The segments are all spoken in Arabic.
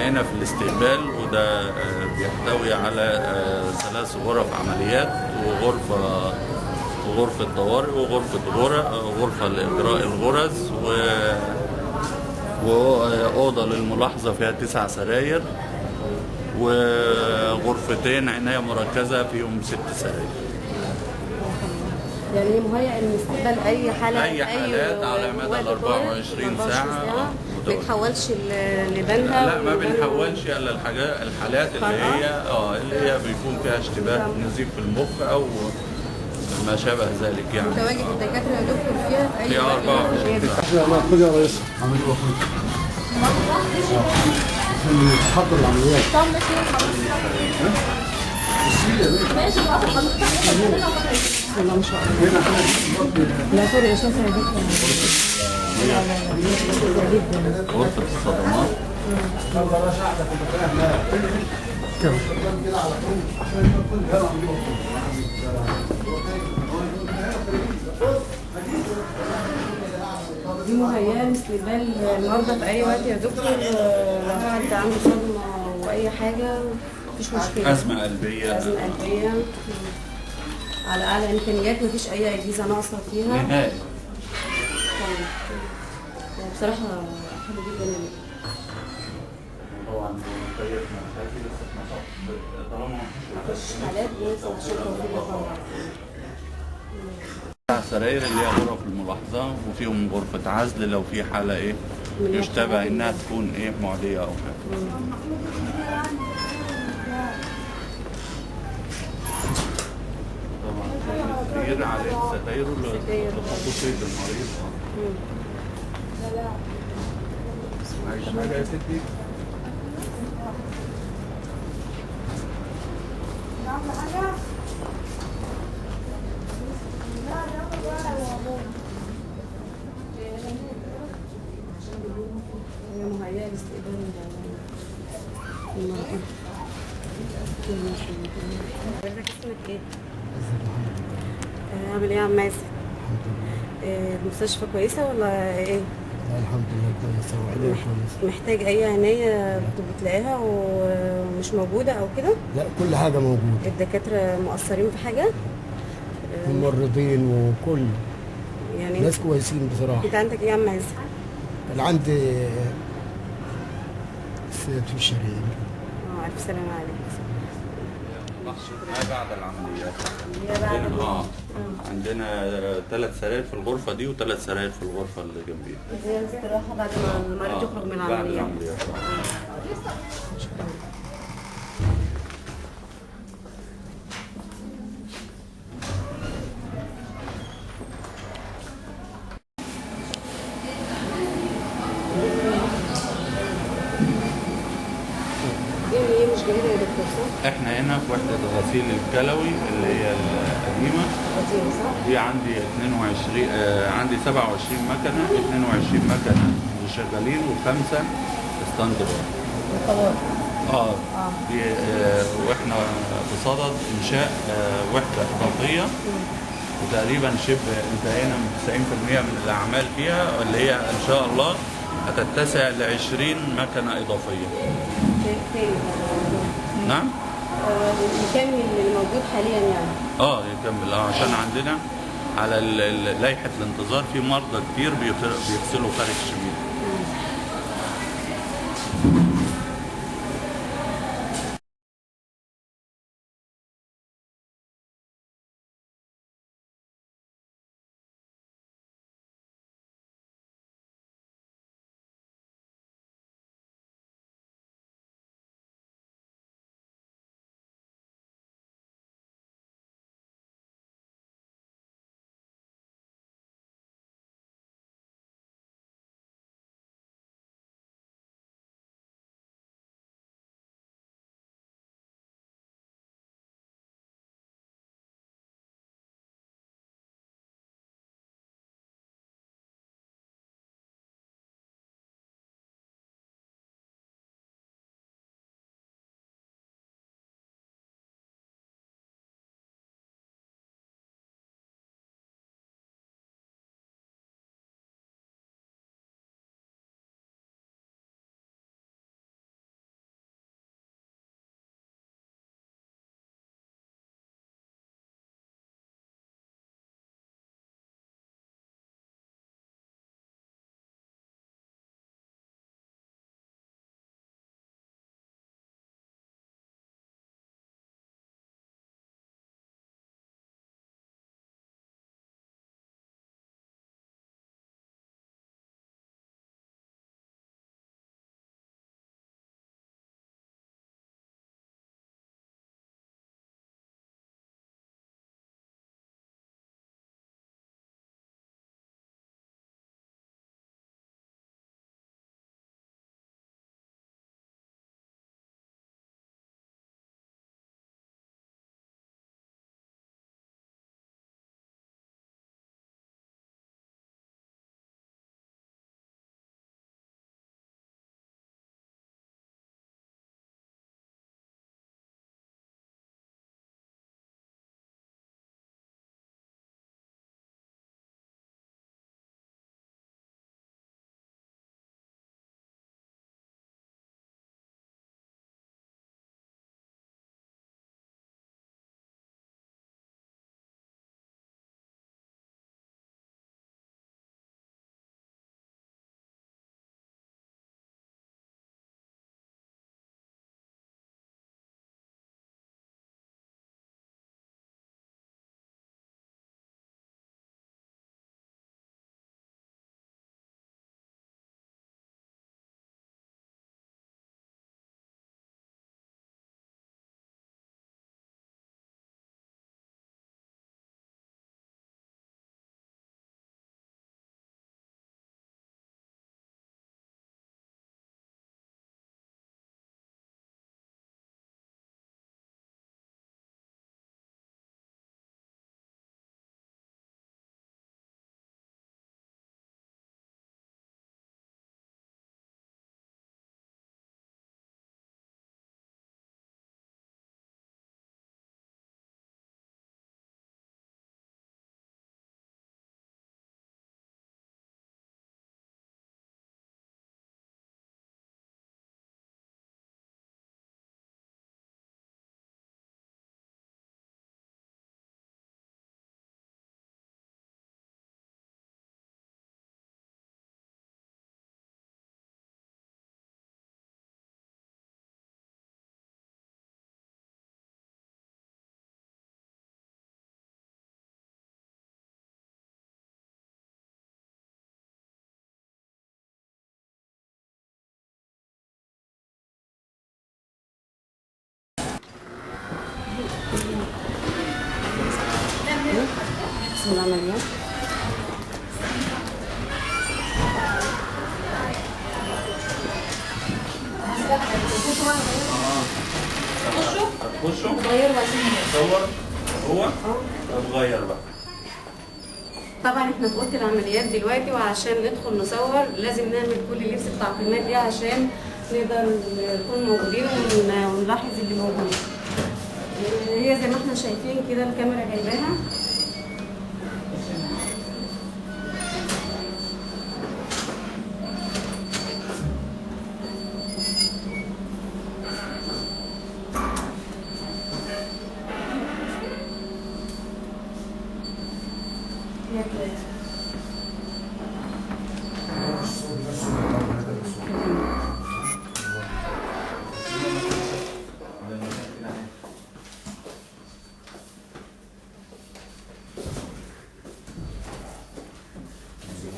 احنا هنا في الاستقبال، وده بيحتوي على 3 غرف عمليات وغرفة طوارئ وغرفة لإجراء الغرز وأوضة للملاحظة فيها 9 سراير، وغرفتين عناية مركزة فيهم 6 سراير. يعني مهيأ لاستقبال أي حالة، أي حالات على مدى ال 24 ساعة. ما بيتحولش لبنها؟ لا، ما بنحولش إلا الحالات اللي هي بيكون فيها اشتباه نزيف في المخ أو ما شابه ذلك يعني. متواجد الدكاترة يا دكتور فيها في أي في 24. خد يا ريس عملوا عشان تحضر العمليات. طب ماشي والله ما شاء الله. لا سوري يا شاطر يا دكتور. غرفة الصدمات. دي مهيئة لاستقبال المرضى في أي وقت يا دكتور، لو حد عنده صدمة وأي حاجة مفيش مشكلة. أزمة قلبية. على أعلى إمكانيات، مفيش أي أجهزة ناقصة فيها نهائي. طيب. بصراحة حلو جدا. طبعا مكيف مشاكل، بس احنا طالما مفيش حالات بنوصل عشان توفيق طبعا. سراير اللي هي غرف الملاحظة، وفيهم غرفة عزل لو في حالة يشتبه انها تكون معدية او حاجة. طبعا كتير عليه الستاير لخصوصية المريض. عايش حاجة يا ستي؟ هي مهيئة لاستقبال المرضى. حضرتك اسمك ايه؟ عامل ايه يا عم مازن؟ المستشفى كويسة ولا ايه؟ الحمد لله كويسه وعينيها كويسه. محتاج اي عناية بتلاقيها ومش موجودة او كده؟ لا، كل حاجه موجوده. الدكاترة مقصرين في حاجة؟ ممرضين وكل يعني ناس كويسين بصراحه. انت عندك ايه يا عم مازن؟ انا عندي في الشرايين. ألف سلامة عليك. ما بعد العمليات. عندنا 3 سراير في الغرفة دي و3 سراير في الغرفة اللي جنبيها. هي الاستراحة بعد ما المريض يخرج من بعد العمليات. شكرا. ايه مش جديدة يا دكتور صح؟ احنا هنا في وحدة الغسيل الكلوي اللي هي القديمة. قديمة صح؟ دي عندي 22 عندي 27 مكنة، 22 مكنة شغالين و5 ستاند باي. دي واحنا بصدد انشاء وحدة اضافية، وتقريبا شبه انتهينا من 90% من الاعمال فيها، اللي هي ان شاء الله هتتسع ل 20 مكنة اضافية. نعم؟ يكمل اللي موجود حاليا يعني؟ يكمل عشان عندنا على لائحة الانتظار في مرضى كتير بيغسلوا خارج الشبيب. العمليات. هتخشوا غير بقى. تصور هو هتغير بقى. طبعا احنا في اوضه العمليات دلوقتي، وعشان ندخل نصور لازم نعمل كل اللبس التعقيمات دي عشان نقدر نكون موجودين ونلاحظ اللي موجود. هي زي ما احنا شايفين كده الكاميرا جايباها.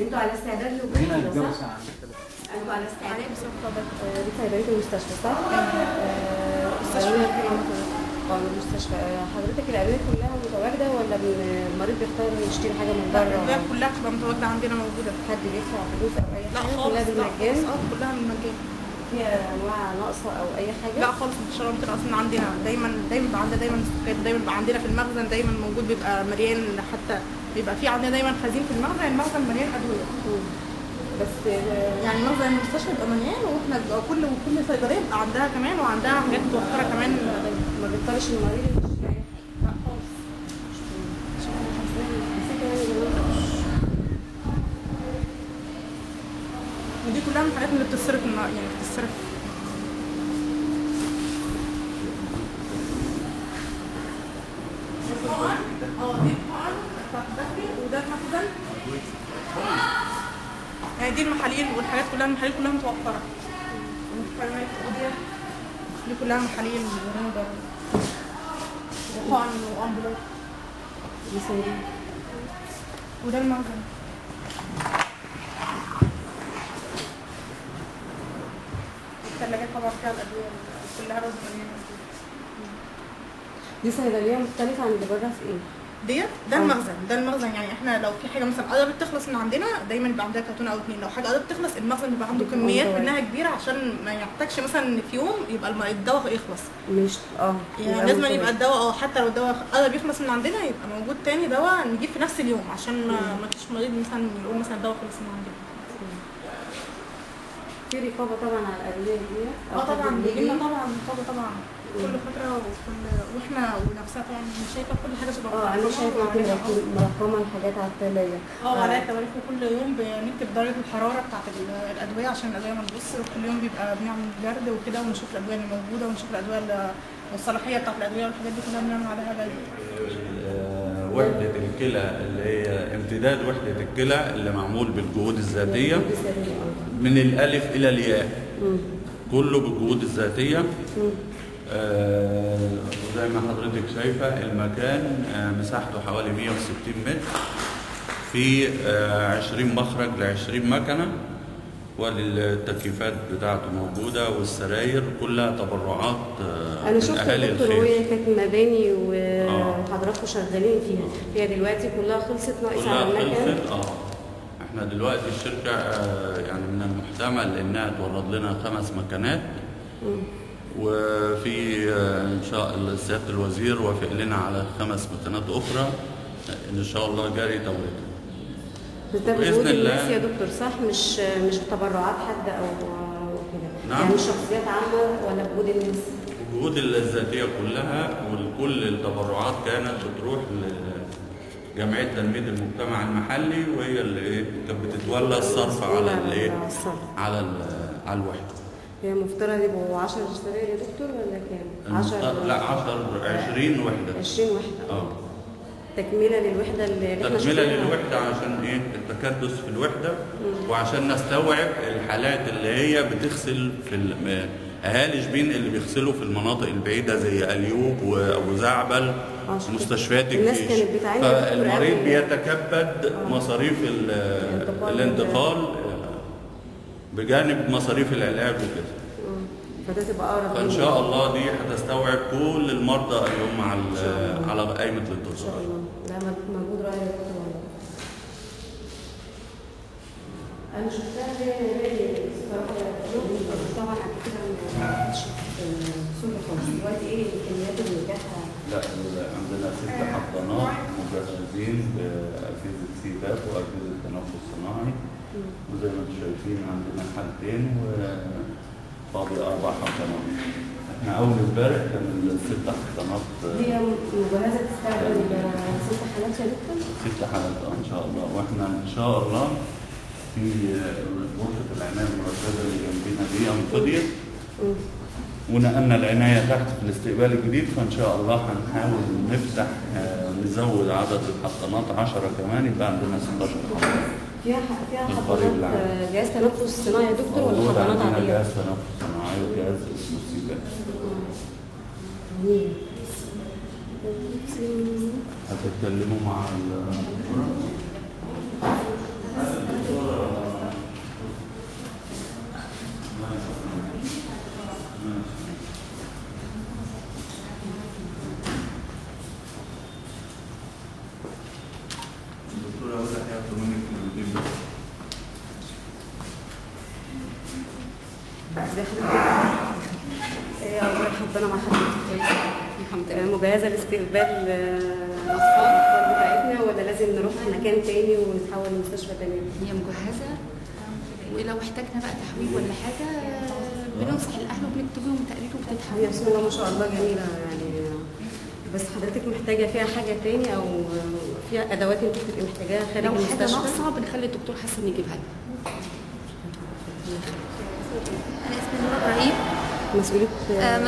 انتوا على استعداد لوجود كده صح؟ انتوا على استعداد دي صيدليه المستشفى صح؟ مستشفى المستشفى. حضرتك الادويه كلها متواجده ولا المريض بيختار يشتري حاجه من بره؟ الادويه كلها بتبقى متواجده عندنا موجوده. حد بيدفع فلوس او اي لا حاجه؟ خالص. كلها بالمجان؟ كلها بالمجان. فيها انواع ناقصه او اي حاجه؟ لا خالص، مفيش شراب اصلا عندنا. دايما بيبقى عندنا دايما ستوكات، دايما بيبقى عندنا في المخزن دايما موجود، بيبقى مليان. حتى بيبقى في عندنا دايما خزين في المخزن، المخزن مليان ادويه. بس يعني مخزن المستشفى بيبقى مليان، واحنا بيبقى كل صيدليه بيبقى عندها كمان، وعندها حاجات متوفره كمان. ما بيضطرش المريض يشتري اي حاجه؟ لا خالص. ودي كلها من الحاجات اللي بتصرف يعني بتصرف. دي الحقن بتاعت الداخلي، وده المخزن. دي المحاليل والحاجات كلها، المحاليل كلها متوفره. دي كلها محاليل ورنجر وحقن وامبولات. وده المخزن. الثلاجات طبعا فيها الادويه كلها رز. دي صيدليه مختلفه عن اللي بره في ايه؟ ده المخزن. يعني احنا لو في حاجه مثلا قربت تخلص من عندنا دايما يبقى عندنا كرتونه او اتنين. لو حاجه قربت تخلص المخزن بيبقى عنده كميات منها كبيره، عشان ما يحتاجش مثلا في يوم يبقى الدواء يخلص. مش يعني لازم يبقى الدواء حتى لو الدواء قرب يخلص من عندنا يبقى موجود تاني دواء نجيب في نفس اليوم، عشان ما فيش مريض مثلا يقول مثلا الدواء خلص من عندنا. في رقابه طبعا على الادويه دي؟ طبعا بيجي لنا طبعا رقابه طبعا كل فتره، واحنا ونفسها طبعا شايفه كل حاجه شبه انا شايفه مرقمه الحاجات على الثلاجه. عليها التواريخ، وكل يوم بنكتب درجه الحراره بتاعت الادويه عشان الادويه ما تبص. وكل يوم بيبقى بنعمل جرد وكده، ونشوف الادويه اللي موجوده، ونشوف الادويه والصلاحيه بتاعت الادويه والحاجات دي كلها بنعمل عليها جرد. وحده الكلى اللي هي امتداد وحده الكلى اللي معمول بالجهود الذاتيه من الالف الى الياء، كله بالجهود الذاتيه. زي ما حضرتك شايفه المكان مساحته حوالي 160 متر، في 20 مخرج ل20 مكنه، والتكييفات بتاعته موجوده، والسراير كلها تبرعات انا شفت الدكتور وهي كانت مباني وحضراتكم شغالين فيها. هي دلوقتي كلها خلصت، ناقصه على المكان. احنا دلوقتي الشركه يعني من المحتمل انها تورد لنا 5 مكانات، وفي ان شاء الله سياده الوزير وافق لنا على 5 مكانات اخرى ان شاء الله جاري توريدها. بس ده بجهود الناس يا دكتور صح؟ مش بتبرعات حد او كده؟ نعم. يعني شخصيات عامه ولا بجهود الناس؟ الجهود الذاتيه كلها، وكل التبرعات كانت بتروح لجمعيه تنميه المجتمع المحلي، وهي اللي كانت بتتولى الصرف على الوحده. هي مفترض يبقوا 10 سراير يا دكتور ولا كام؟ 10 لا 20 وحده. 20 وحده. تكمله للوحده اللي احنا تكمله للوحده عشان ايه؟ التكدس في الوحده، وعشان نستوعب الحالات اللي هي بتغسل في اهالي شبين اللي بيغسلوا في المناطق البعيده زي اليوب وابو زعبل، مستشفيات الجيش. فالمريض بيتكبد مصاريف الانتقال بجانب مصاريف العلاج وكده. فده تبقى اقرب. فان شاء الله دي هتستوعب كل المرضى اللي هم على قائمه الانتظار. ان شاء الله. ده مجهود رائع يا دكتور. بأجهزة سيباب وأجهزة تنفس صناعي. وزي ما انتم شايفين عندنا حالتين وفاضي 4 حضانات. احنا أول امبارح كان ال6 حضانات. هي مجهزة تستقبل 6 حالات يا دكتور؟ 6 حالات إن شاء الله. واحنا إن شاء الله في غرفة العناية المركزة اللي جنبنا دي انفضيت ونقلنا العناية تحت في الاستقبال الجديد، فإن شاء الله هنحاول نفتح نزود عدد الحضانات 10 كمان، يبقى عندنا 16 حضانة. فيها حضانات جهاز تنفس صناعي يا دكتور ولا حضانات عادية؟ جهاز تنفس صناعي وجهاز اسمه سيباب. هتتكلموا مع الدكتورة؟ الدكتورة أول حاجة هتقول منك كلمتين بس. ازي حضرتك؟ أول حضانة مع حضرتك كويسة الحمد لله. مجهزة لاستقبال الأطفال بتاعتنا ولا لازم نروح مكان تاني ونتحول لمستشفى تاني؟ هي مجهزة، ولو احتاجنا بقى تحويل ولا حاجة بننصح الأهل وبنكتب لهم تقرير هي وبتتحول. بسم الله ما شاء الله جميلة يعني، بس حضرتك محتاجة فيها حاجة تاني أو فيها أدوات أنت بتبقي محتاجاها خارج لو حاجة المستشفى؟ ناقصة بنخلي الدكتور حسن يجيبها لنا. أنا اسمي نور إبراهيم،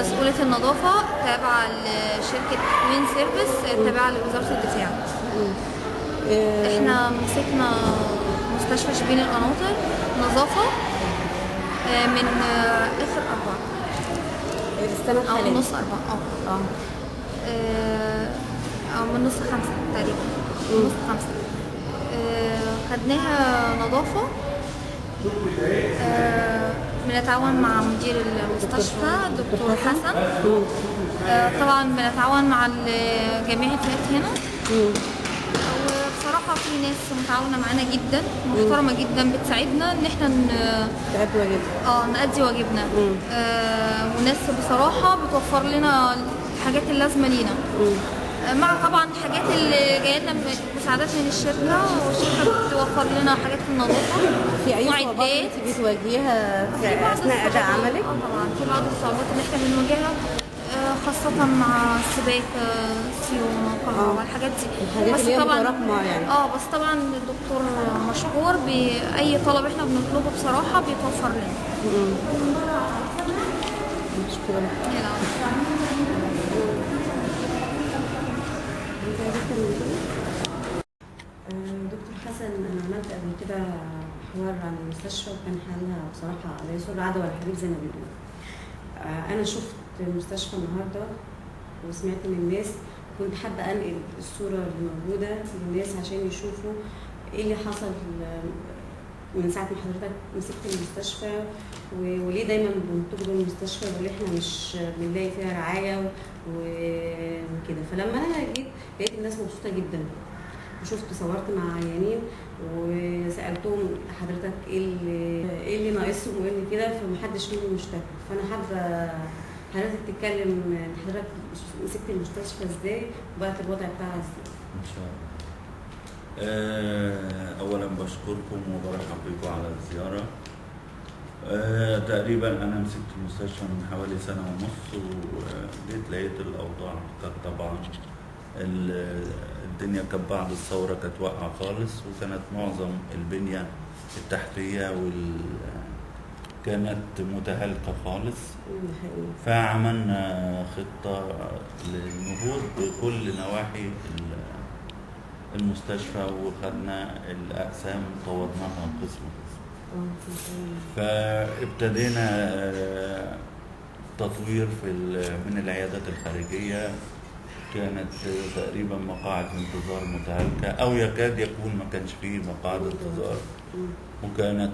مسؤولة النظافة تابعة لشركة كوين سيرفيس تابعة لوزارة الدفاع. احنا مسكنا مستشفى شبين القناطر نظافة من آخر 4 السنة الحالية أو نص 4 أو من نص 5 تقريبا، نص 5. خدناها نظافة، بنتعاون مع مدير المستشفى دكتور حسن. طبعا بنتعاون مع جميع الفئات هنا، وبصراحة في ناس متعاونة معانا جدا محترمة جدا بتساعدنا ان احنا نأدي واجبنا. وناس بصراحة بتوفر لنا الحاجات اللازمة لينا، مع طبعا الحاجات اللي جايه لنا مساعدات من الشركه، والشركه بتوفر لنا حاجات النظافه. في أي صعوبات أنت بتواجهيها أثناء أداء عملك؟ طبعا في بعض الصعوبات اللي احنا بنواجهها، خاصة مع السباكة، سيوم، كهرباء، الحاجات دي. الحاجات اللي هي متراكمة يعني. بس طبعا الدكتور مشكور بأي طلب احنا بنطلبه بصراحة بيتوفر لنا. مشكورة. دكتور حسن، انا عملت قبل كده حوار عن المستشفى وكان حالها بصراحه لا يسر عدوى ولا حبيب زي ما بيقولوا. انا شفت المستشفى النهارده وسمعت من الناس، كنت حابه انقل الصوره اللي موجوده للناس عشان يشوفوا ايه اللي حصل من ساعه ما حضرتك مسكت المستشفى، وليه دايما بننتقد المستشفى وليه احنا مش بنلاقي فيها رعايه وكده. فلما انا جيت لقيت الناس مبسوطه جدا، وشفت صورت مع عيانين وسالتهم حضرتك ايه اللي ناقصهم وايه اللي كده، فمحدش منهم مشتكى. فانا حابه حضرتك تتكلم حضرتك مسكت المستشفى ازاي وبقت الوضع بتاعها ازاي؟ ان شاء الله. اولا بشكركم وبرحب بكم على الزياره. تقريبا انا مسكت المستشفى من حوالي 1.5 سنة، وجيت لقيت الاوضاع كانت طبعا الدنيا كانت بعد الثوره كانت واقعه خالص، وكانت معظم البنيه التحتيه كانت متهالكه خالص. فعملنا خطه للنهوض بكل نواحي المستشفى، وخدنا الاقسام طورناها قسم قسم. فابتدينا تطوير من العيادات الخارجيه، كانت تقريبا مقاعد انتظار متهالكه او يكاد يكون ما كانش فيه مقاعد انتظار، وكانت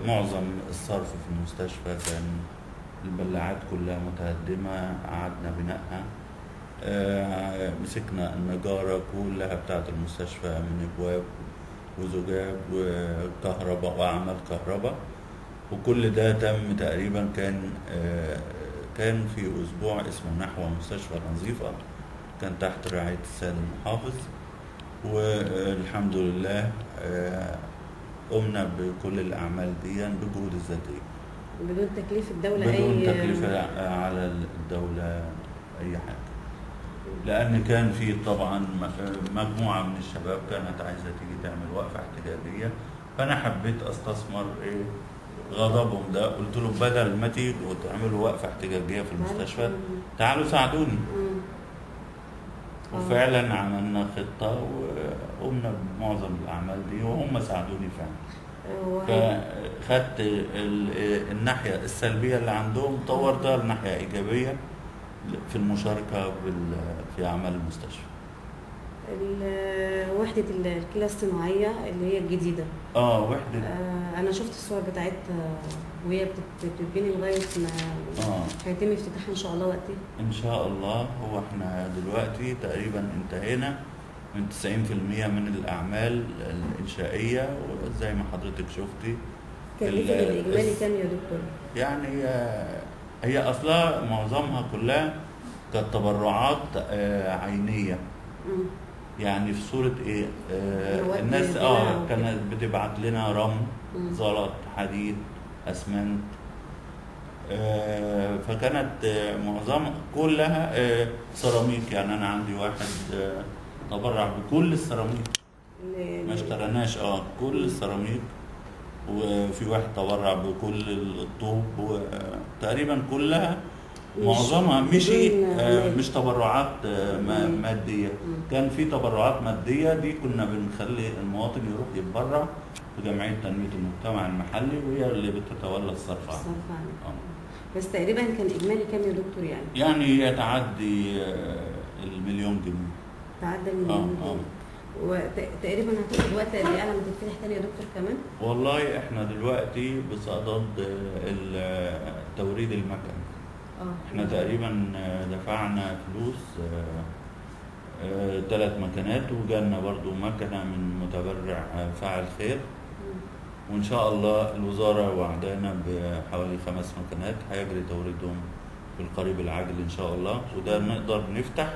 معظم الصرف في المستشفى كان البلاعات كلها متهدمه، قعدنا بنائها. مسكنا النجاره كلها بتاعت المستشفى من ابواب وزجاج وكهرباء واعمال كهرباء، وكل ده تم تقريبا كان في اسبوع اسمه نحو مستشفى نظيفه، كان تحت رعايه السيد المحافظ. والحمد لله قمنا بكل الأعمال دي بجهود الذاتية بدون تكليف الدولة بدون تكليف على الدولة أي حاجة. لأن كان في طبعا مجموعة من الشباب كانت عايزة تيجي تعمل وقفة احتجاجية، فأنا حبيت أستثمر غضبهم ده، قلت لهم بدل ما تيجوا وتعملوا وقفة احتجاجية في المستشفى تعالوا ساعدوني. وفعلا عملنا خطة وقمنا بمعظم الأعمال دي وهم ساعدوني فعلا. فخدت الناحية السلبية اللي عندهم طورتها لناحية إيجابية في المشاركة في أعمال المستشفى. وحدة الكلى الصناعية اللي هي الجديدة. وحدة. أنا شفت الصور بتاعتها وهي بتتبني لغاية ما هيتم افتتاحها إن شاء الله وقتها. إن شاء الله. هو إحنا دلوقتي تقريبا انتهينا من 90% من الأعمال الإنشائية، وزي ما حضرتك شفتي. كلفة الإجمالي كام يا دكتور؟ يعني هي أصلا معظمها كلها كانت تبرعات عينية. يعني في صورة إيه؟ الناس كانت بتبعت لنا رمل، زلط، حديد، أسمنت. فكانت معظمها كلها سيراميك. يعني أنا عندي واحد تبرع بكل السيراميك، ما اشترناش كل السيراميك. وفي واحد تبرع بكل الطوب، وتقريبا كلها معظمها مش تبرعات مادية. كان في تبرعات مادية دي كنا بنخلي المواطن يروح يتبرع في جمعية تنمية المجتمع المحلي، وهي اللي بتتولى الصرف عنه. بس تقريبا كان إجمالي كام يا دكتور يعني؟ يعني يتعدي ال1,000,000 جنيه. تعدى ال1,000,000 جنيه. وتقريبا هتاخد وقت قد ايه على ما تتفتح تاني يا دكتور كمان؟ والله احنا دلوقتي بصدد توريد المكن. احنا تقريبا دفعنا فلوس 3 مكنات، وجالنا برضو مكنة من متبرع فاعل خير. وان شاء الله الوزارة وعدانا بحوالي 5 مكنات هيجري توريدهم في القريب العاجل ان شاء الله. وده نقدر نفتح،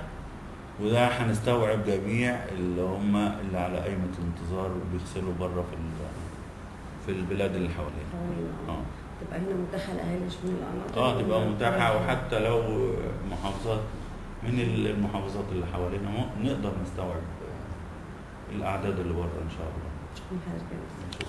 وده هنستوعب جميع اللي على قائمة الانتظار وبيغسلوا بره في البلاد اللي حوالينا. تبقى هنا متاحة لأهالي شمال الأناطق. تبقى متاحة، وحتى لو محافظات من المحافظات اللي حوالينا نقدر نستوعب الأعداد اللي بره إن شاء الله. شكرا حضرتك.